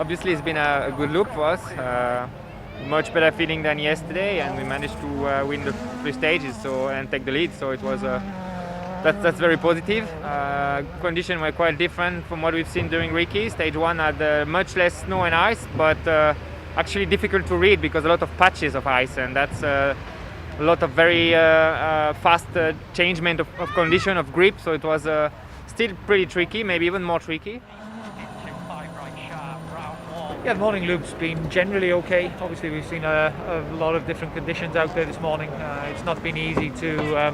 obviously it's been a good loop for us. Much better feeling than yesterday, and we managed to win the 3 stages and take the lead. So it was that's very positive. Conditions were quite different from what we've seen during Ricky. Stage 1 had much less snow and ice, but actually difficult to read because a lot of patches of ice, and that's a lot of very fast changement of condition of grip. So it was still pretty tricky, maybe even more tricky. Yeah, the morning loop's been generally okay. Obviously, we've seen a lot of different conditions out there this morning. It's not been easy to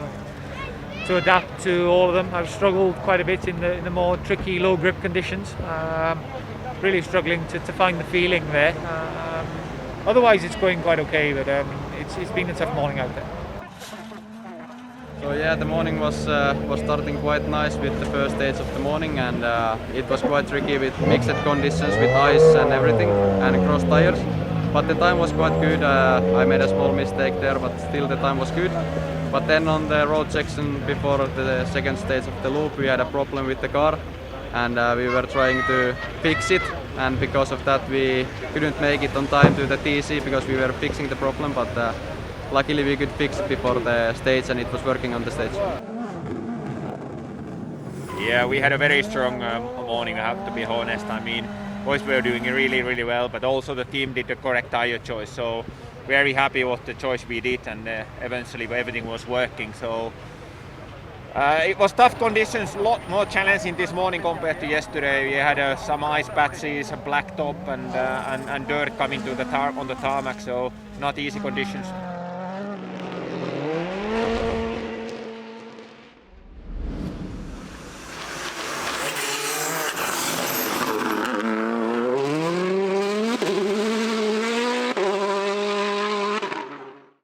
adapt to all of them. I've struggled quite a bit in the more tricky low grip conditions. Really struggling to find the feeling there. Otherwise, it's going quite okay, but it's been a tough morning out there. So yeah, the morning was starting quite nice with the first stage of the morning, and it was quite tricky with mixed conditions with ice and everything and cross tires. But the time was quite good. I made a small mistake there, but still the time was good. But then on the road section before the second stage of the loop, we had a problem with the car, and we were trying to fix it. And because of that, we couldn't make it on time to the TC because we were fixing the problem. But luckily we could fix it before the stage, and it was working on the stage. Yeah, we had a very strong morning, I have to be honest. I mean, boys were doing really well, but also the team did the correct tire choice. So very happy with the choice we did, and eventually everything was working. So it was tough conditions, a lot more challenging this morning compared to yesterday. We had some ice patches, a black top, and dirt coming to the on the tarmac, so not easy conditions.